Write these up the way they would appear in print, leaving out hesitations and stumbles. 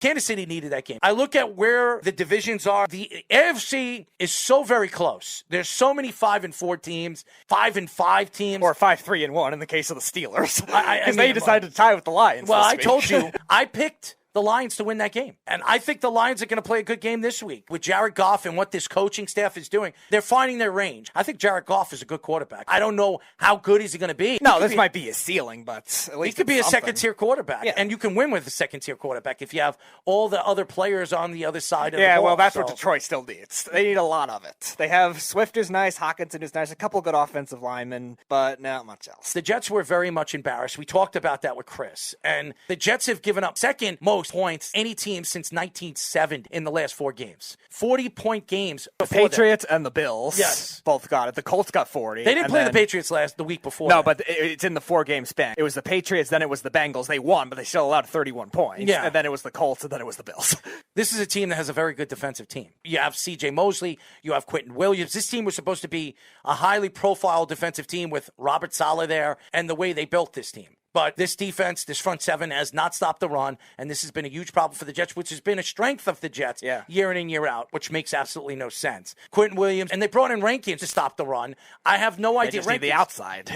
Kansas City needed that game. I look at where the divisions are. The AFC is so very close. There's so many 5-4 teams, 5-5 teams. Or 5-3-1 in the case of the Steelers. Because they decided to tie with the Lions. Well, this I week. told you, I picked the Lions to win that game. And I think the Lions are going to play a good game this week with Jared Goff and what this coaching staff is doing. They're finding their range. I think Jared Goff is a good quarterback. I don't know how good is he going to be. No, this might be his ceiling, but at least he could be a second-tier quarterback. Yeah. And you can win with a second-tier quarterback if you have all the other players on the other side of the ball. Yeah, well, that's what Detroit still needs. They need a lot of it. They have Swift is nice, Hawkinson is nice, a couple good offensive linemen, but not much else. The Jets were very much embarrassed. We talked about that with Chris. And the Jets have given up second most points any team since 1970 in the last 4 games. 40-point games. The Patriots and the Bills both got it. The Colts got 40. They didn't play the Patriots the week before. No, but it's in the 4-game span. It was the Patriots, then it was the Bengals. They won, but they still allowed 31 points. Yeah. And then it was the Colts, and then it was the Bills. This is a team that has a very good defensive team. You have C.J. Mosley. You have Quentin Williams. This team was supposed to be a highly profiled defensive team with Robert Saleh there and the way they built this team. But this defense, this front seven, has not stopped the run, and this has been a huge problem for the Jets, which has been a strength of the Jets year in and year out, which makes absolutely no sense. Quentin Williams, and they brought in Rankins to stop the run. I have no idea. They just need the outside.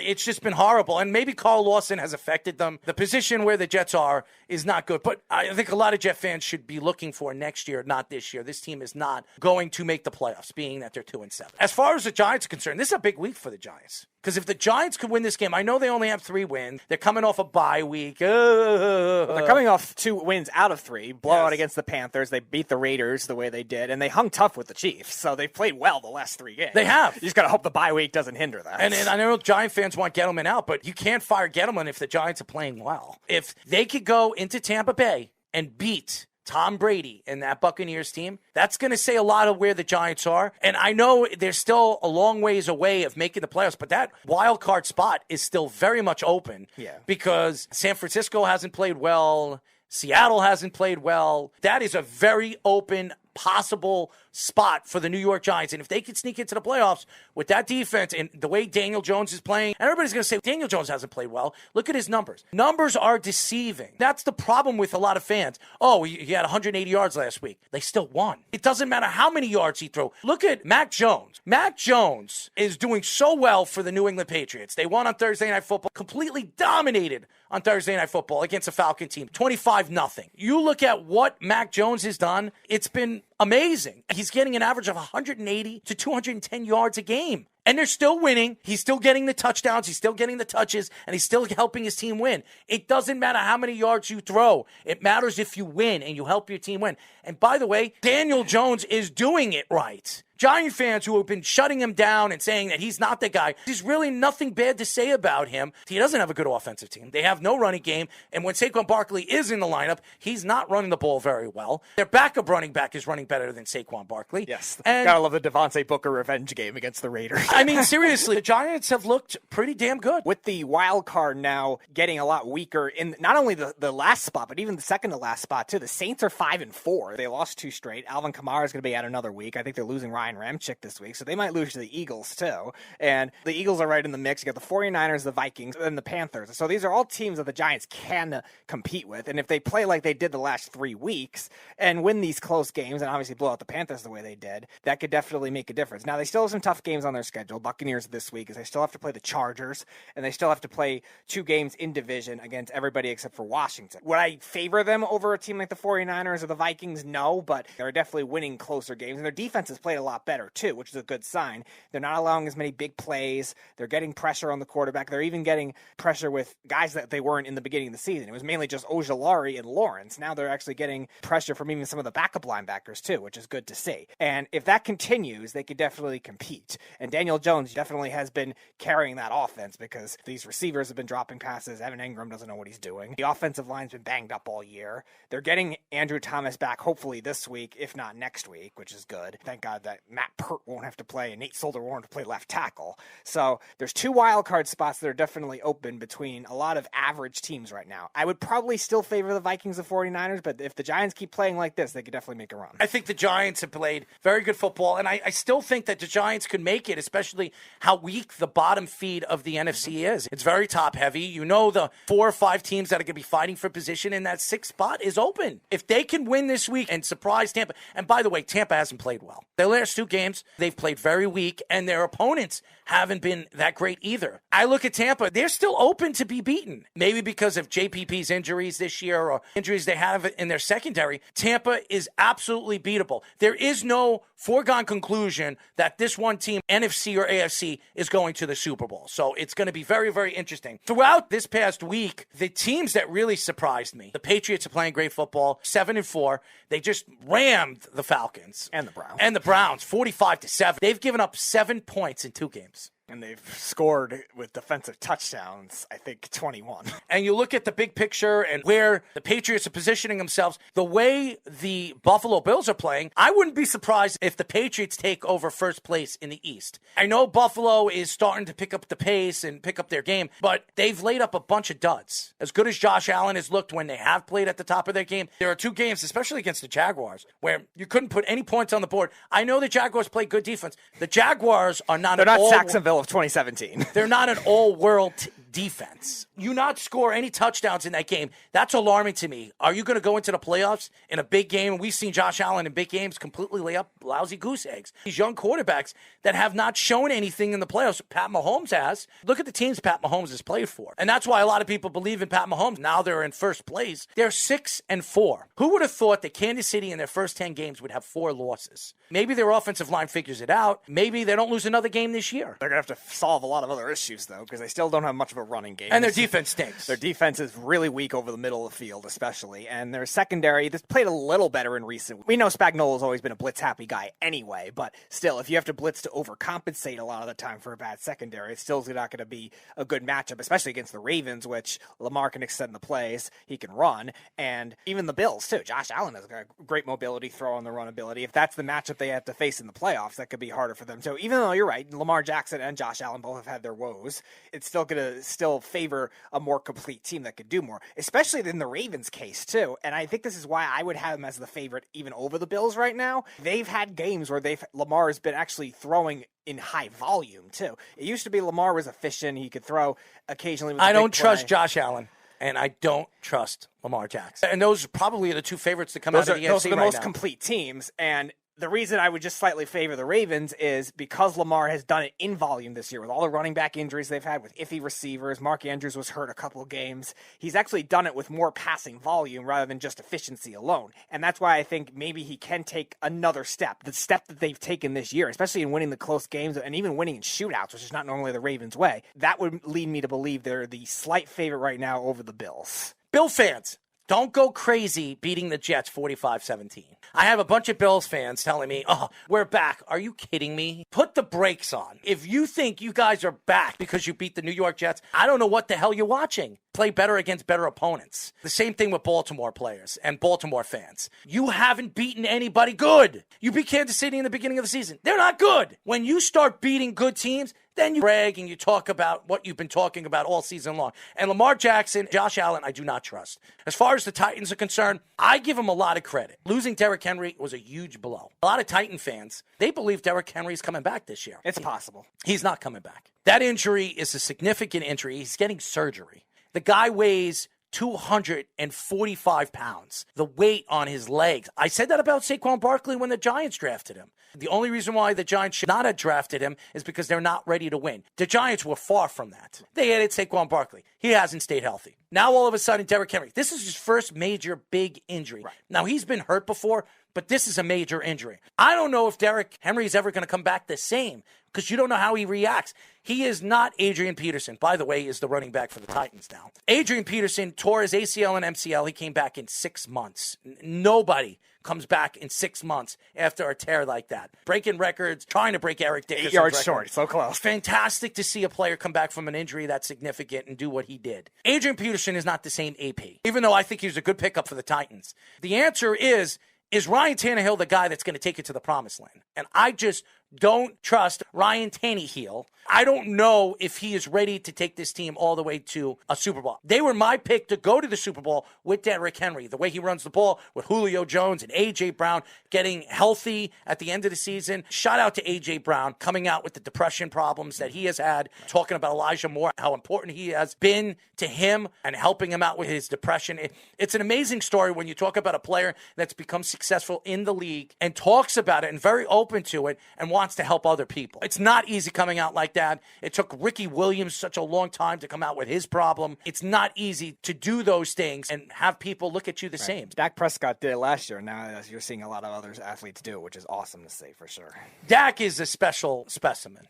It's just been horrible, and maybe Carl Lawson has affected them. The position where the Jets are is not good, but I think a lot of Jet fans should be looking for next year, not this year. This team is not going to make the playoffs, being that they're 2-7. As far as the Giants are concerned, this is a big week for the Giants. Because if the Giants could win this game, I know they only have 3 wins. They're coming off a bye week. Well, they're coming off 2 wins out of 3. Blowout against the Panthers. They beat the Raiders the way they did, and they hung tough with the Chiefs. So they've played well the last 3 games. They have. You just got to hope the bye week doesn't hinder that. And I know Giant fans want Gettleman out, but you can't fire Gettleman if the Giants are playing well. If they could go into Tampa Bay and beat Tom Brady and that Buccaneers team, that's going to say a lot of where the Giants are. And I know they're still a long ways away of making the playoffs, but that wild card spot is still very much open. Yeah. Because San Francisco hasn't played well. Seattle hasn't played well. That is a very open possible spot for the New York Giants. And if they could sneak into the playoffs with that defense and the way Daniel Jones is playing, and everybody's going to say Daniel Jones hasn't played well. Look at his numbers. Numbers are deceiving. That's the problem with a lot of fans. Oh, he had 180 yards last week. They still won. It doesn't matter how many yards he threw. Look at Mac Jones. Mac Jones is doing so well for the New England Patriots. They won on Thursday Night Football, completely dominated on Thursday Night Football against a Falcon team, 25-0. You look at what Mac Jones has done, it's been amazing. He's getting an average of 180 to 210 yards a game. And they're still winning. He's still getting the touchdowns. He's still getting the touches. And he's still helping his team win. It doesn't matter how many yards you throw. It matters if you win and you help your team win. And by the way, Daniel Jones is doing it right. Giant fans who have been shutting him down and saying that he's not the guy, there's really nothing bad to say about him. He doesn't have a good offensive team. They have no running game. And when Saquon Barkley is in the lineup, he's not running the ball very well. Their backup running back is running better than Saquon Barkley. Yes. And gotta love the Devontae Booker revenge game against the Raiders. I mean, seriously, the Giants have looked pretty damn good. With the wild card now getting a lot weaker in not only the last spot, but even the second to last spot, too. The Saints are 5-4. They lost 2 straight. Alvin Kamara is going to be out another week. I think they're losing Ryan Ramczyk this week, so they might lose to the Eagles, too. And the Eagles are right in the mix. You got the 49ers, the Vikings, and the Panthers. So these are all teams that the Giants can compete with. And if they play like they did the last 3 weeks and win these close games and obviously blow out the Panthers the way they did, that could definitely make a difference. Now, they still have some tough games on their schedule. Buccaneers this week, is they still have to play the Chargers, and they still have to play 2 games in division against everybody except for Washington. Would I favor them over a team like the 49ers or the Vikings? No, but they're definitely winning closer games, and their defense has played a lot better, too, which is a good sign. They're not allowing as many big plays. They're getting pressure on the quarterback. They're even getting pressure with guys that they weren't in the beginning of the season. It was mainly just Ojulari and Lawrence. Now they're actually getting pressure from even some of the backup linebackers, too, which is good to see. And if that continues, they could definitely compete. And Daniel Jones definitely has been carrying that offense because these receivers have been dropping passes. Evan Engram doesn't know what he's doing. The offensive line's been banged up all year. They're getting Andrew Thomas back hopefully this week, if not next week, which is good. Thank God that Matt Pert won't have to play and Nate Solder won't have to play left tackle. So there's 2 wild card spots that are definitely open between a lot of average teams right now. I would probably still favor the Vikings and 49ers, but if the Giants keep playing like this, they could definitely make a run. I think the Giants have played very good football, and I still think that the Giants could make it, especially how weak the bottom feed of the NFC is. It's very top-heavy. You know the 4 or 5 teams that are going to be fighting for position in that 6th spot is open. If they can win this week and surprise Tampa, and by the way, Tampa hasn't played well. Their last 2 games, they've played very weak, and their opponents haven't been that great either. I look at Tampa, they're still open to be beaten. Maybe because of JPP's injuries this year or injuries they have in their secondary. Tampa is absolutely beatable. There is no foregone conclusion that this one team, NFC or AFC, is going to the Super Bowl. So it's going to be very, very interesting. Throughout this past week, the teams that really surprised me, the Patriots are playing great football, 7-4. They just rammed the Falcons. And the Browns. 45-7. They've given up 7 points in 2 games. And they've scored with defensive touchdowns, I think 21. And you look at the big picture and where the Patriots are positioning themselves, the way the Buffalo Bills are playing, I wouldn't be surprised if the Patriots take over first place in the East. I know Buffalo is starting to pick up the pace and pick up their game, but they've laid up a bunch of duds. As good as Josh Allen has looked when they have played at the top of their game, there are 2 games, especially against the Jaguars, where you couldn't put any points on the board. I know the Jaguars play good defense. The Jaguars are not They're not Jacksonville of 2017. They're not an all-world defense. You not score any touchdowns in that game. That's alarming to me. Are you going to go into the playoffs in a big game? We've seen Josh Allen in big games completely lay up lousy goose eggs. These young quarterbacks that have not shown anything in the playoffs. Pat Mahomes has. Look at the teams Pat Mahomes has played for. And that's why a lot of people believe in Pat Mahomes. Now they're in first place. They're 6-4. Who would have thought that Kansas City in their first 10 games would have 4 losses? Maybe their offensive line figures it out. Maybe they don't lose another game this year. They're going to have to solve a lot of other issues, though, because they still don't have much of a running game. And their defense stinks. Their defense is really weak over the middle of the field, especially. And their secondary, that's played a little better in recent. We know Spagnuolo's always been a blitz-happy guy anyway, but still, if you have to blitz to overcompensate a lot of the time for a bad secondary, it's still not going to be a good matchup, especially against the Ravens, which Lamar can extend the plays, he can run, and even the Bills, too. Josh Allen has got great mobility, throw on the run ability. If that's the matchup they have to face in the playoffs, that could be harder for them. So even though you're right, Lamar Jackson and Josh Allen both have had their woes, it's still going to favor a more complete team that could do more, especially in the Ravens case too. And I think this is why I would have them as the favorite even over the Bills right now. They've had games where Lamar has been actually throwing in high volume too. It used to be Lamar was efficient. He could throw occasionally. With I don't trust Josh Allen. And I don't trust Lamar Jackson. And those are probably the 2 favorites to come out of the NFC Those are the right most now. complete teams. And the reason I would just slightly favor the Ravens is because Lamar has done it in volume this year with all the running back injuries they've had, with iffy receivers. Mark Andrews was hurt a couple of games. He's actually done it with more passing volume rather than just efficiency alone. And that's why I think maybe he can take another step, the step that they've taken this year, especially in winning the close games and even winning in shootouts, which is not normally the Ravens' way. That would lead me to believe they're the slight favorite right now over the Bills. Bill fans, don't go crazy beating the Jets 45-17. I have a bunch of Bills fans telling me, oh, we're back. Are you kidding me? Put the brakes on. If you think you guys are back because you beat the New York Jets, I don't know what the hell you're watching. Play better against better opponents. The same thing with Baltimore players and Baltimore fans. You haven't beaten anybody good. You beat Kansas City in the beginning of the season. They're not good. When you start beating good teams, then you brag and you talk about what you've been talking about all season long. And Lamar Jackson, Josh Allen, I do not trust. As far as the Titans are concerned, I give them a lot of credit. Losing Derrick Henry was a huge blow. A lot of Titan fans, they believe Derrick Henry's coming back this year. It's possible. He's not coming back. That injury is a significant injury. He's getting surgery. The guy weighs 245 pounds. The weight on his legs. I said that about Saquon Barkley when the Giants drafted him. The only reason why the Giants should not have drafted him is because they're not ready to win. The Giants were far from that. They added Saquon Barkley. He hasn't stayed healthy. Now all of a sudden, Derrick Henry. This is his first major big injury. Right. Now he's been hurt before, but this is a major injury. I don't know if Derrick Henry is ever going to come back the same because you don't know how he reacts. He is not Adrian Peterson. By the way, he is the running back for the Titans now. Adrian Peterson tore his ACL and MCL. He came back in 6 months. Nobody comes back in 6 months after a tear like that. Breaking records, trying to break Eric Dickerson's 8 yards record. short, so close. Fantastic to see a player come back from an injury that's significant and do what he did. Adrian Peterson is not the same AP, even though I think he was a good pickup for the Titans. The answer is is Ryan Tannehill the guy that's going to take it to the promised land? And I just don't trust Ryan Tannehill. I don't know if he is ready to take this team all the way to a Super Bowl. They were my pick to go to the Super Bowl with Derrick Henry. The way he runs the ball with Julio Jones and A.J. Brown getting healthy at the end of the season. Shout out to A.J. Brown coming out with the depression problems that he has had, talking about Elijah Moore, how important he has been to him and helping him out with his depression. It's an amazing story when you talk about a player that's become successful in the league and talks about it and very open to it and wants to help other people. It's not easy coming out like that. It took Ricky Williams such a long time to come out with his problem. It's not easy to do those things and have people look at you the same. Dak Prescott did it last year. Now you're seeing a lot of other athletes do it, which is awesome to see for sure. Dak is a special specimen.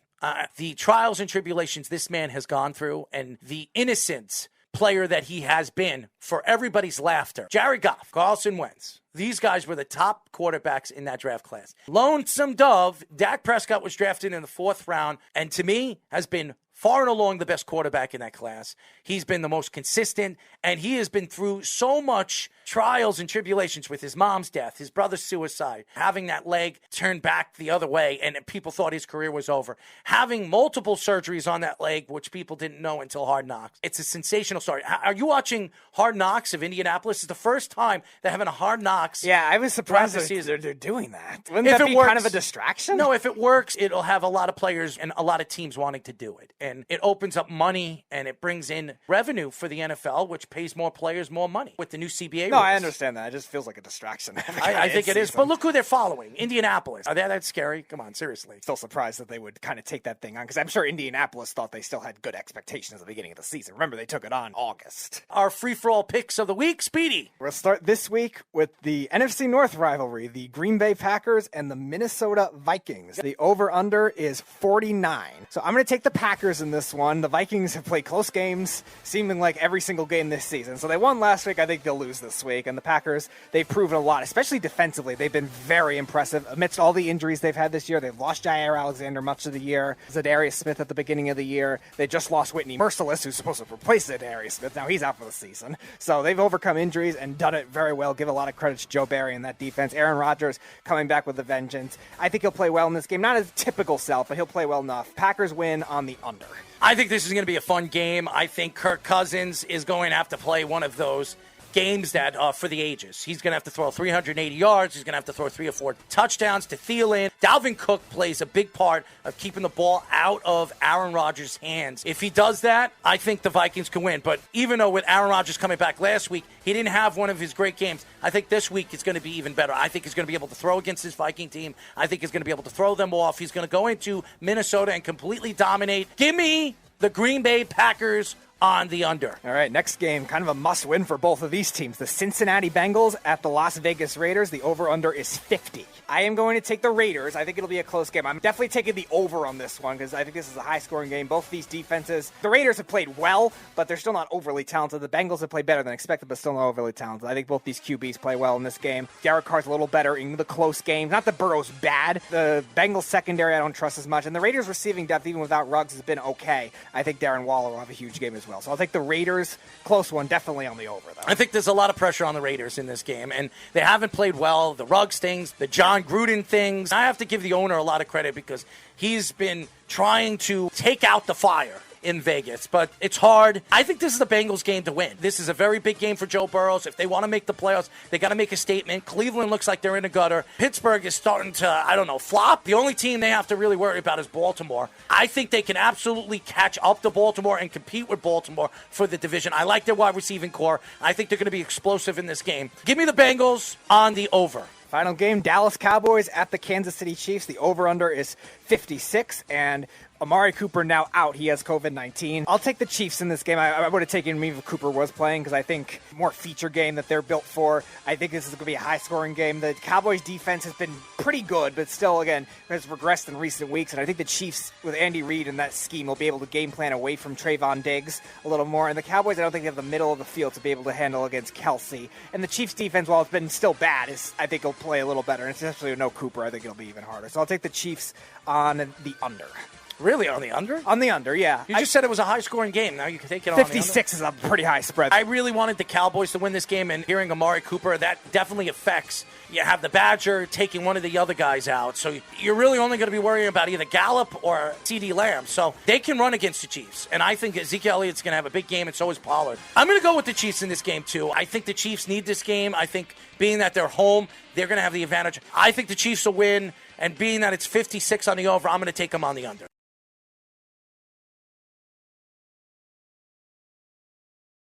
The trials and tribulations this man has gone through and the innocence player that he has been for everybody's laughter. Jared Goff, Carson Wentz. These guys were the top quarterbacks in that draft class. Lonesome Dove, Dak Prescott was drafted in the 4th round, and to me has been far and along the best quarterback in that class. He's been the most consistent, and he has been through so much trials and tribulations with his mom's death, his brother's suicide, having that leg turned back the other way, and people thought his career was over. Having multiple surgeries on that leg, which people didn't know until Hard Knocks. It's a sensational story. Are you watching Hard Knocks of Indianapolis? It's the first time they're having a Hard Knocks. Yeah, I was surprised they're doing that. Wouldn't that be kind of a distraction? No, if it works, it'll have a lot of players and a lot of teams wanting to do it. And it opens up money and it brings in revenue for the NFL, which pays more players more money with the new CBA No, rules. I understand that. It just feels like a distraction. I think it is. But look who they're following. Indianapolis. Are they that scary? Come on, seriously. Still surprised that they would kind of take that thing on because I'm sure Indianapolis thought they still had good expectations at the beginning of the season. Remember, they took it on August. Our free-for-all picks of the week, Speedy. We'll start this week with the NFC North rivalry, the Green Bay Packers and the Minnesota Vikings. The over-under is 49. So I'm going to take the Packers in this one. The Vikings have played close games, seeming like every single game this season. So they won last week. I think they'll lose this week. And the Packers, they've proven a lot, especially defensively. They've been very impressive. Amidst all the injuries they've had this year, they've lost Jair Alexander much of the year, Zadarius Smith at the beginning of the year. They just lost Whitney Merciless, who's supposed to replace Zadarius Smith. Now he's out for the season. So they've overcome injuries and done it very well. Give a lot of credit to Joe Barry and that defense. Aaron Rodgers coming back with a vengeance. I think he'll play well in this game. Not his typical self, but he'll play well enough. Packers win on the under. I think this is going to be a fun game. I think Kirk Cousins is going to have to play one of those games that for the ages. He's going to have to throw 380 yards. He's going to have to throw 3 or 4 touchdowns to Thielen. Dalvin Cook plays a big part of keeping the ball out of Aaron Rodgers' hands. If he does that, I think the Vikings can win. But even though with Aaron Rodgers coming back last week, he didn't have one of his great games, I think this week it's going to be even better. I think he's going to be able to throw against this Viking team. I think he's going to be able to throw them off. He's going to go into Minnesota and completely dominate. Give me the Green Bay Packers on the under. All right, next game, kind of a must-win for both of these teams. The Cincinnati Bengals at the Las Vegas Raiders. The over-under is 50. I am going to take the Raiders. I think it'll be a close game. I'm definitely taking the over on this one because I think this is a high-scoring game. Both these defenses, the Raiders have played well, but they're still not overly talented. The Bengals have played better than expected, but still not overly talented. I think both these QBs play well in this game. Derek Carr's a little better in the close games. Not that Burrow's bad. The Bengals secondary I don't trust as much. And the Raiders receiving depth, even without Ruggs, has been okay. I think Darren Waller will have a huge game as well. So I'll take the Raiders. Close one, definitely on the over, though. I think there's a lot of pressure on the Raiders in this game, and they haven't played well. The Ruggs things, the John Gruden things. I have to give the owner a lot of credit because he's been trying to take out the fire in Vegas, but it's hard. I think this is the Bengals game to win. This is a very big game for Joe Burrow. If they want to make the playoffs, they got to make a statement. Cleveland looks like they're in a gutter. Pittsburgh is starting to, flop. The only team they have to really worry about is Baltimore. I think they can absolutely catch up to Baltimore and compete with Baltimore for the division. I like their wide receiving core. I think they're going to be explosive in this game. Give me the Bengals on the over. Final game, Dallas Cowboys at the Kansas City Chiefs. The over-under is 56, and Amari Cooper now out. He has COVID-19. I'll take the Chiefs in this game. I would have taken him if Cooper was playing because I think more feature game that they're built for. I think this is going to be a high-scoring game. The Cowboys' defense has been pretty good, but still, again, has regressed in recent weeks. And I think the Chiefs, with Andy Reid and that scheme, will be able to game plan away from Trayvon Diggs a little more. And the Cowboys, I don't think they have the middle of the field to be able to handle against Kelsey. And the Chiefs' defense, while it's been still bad, I think it'll play a little better. And especially with no Cooper, I think it'll be even harder. So I'll take the Chiefs on the under. Really, on the under? On the under, yeah. You just said it was a high-scoring game. Now you can take it on the under. 56 is a pretty high spread. I really wanted the Cowboys to win this game, and hearing Amari Cooper, that definitely affects. You have the Badger taking one of the other guys out, so you're really only going to be worrying about either Gallup or CeeDee Lamb. So they can run against the Chiefs, and I think Ezekiel Elliott's going to have a big game, and so is Pollard. I'm going to go with the Chiefs in this game, too. I think the Chiefs need this game. I think being that they're home, they're going to have the advantage. I think the Chiefs will win, and being that it's 56 on the over, I'm going to take them on the under.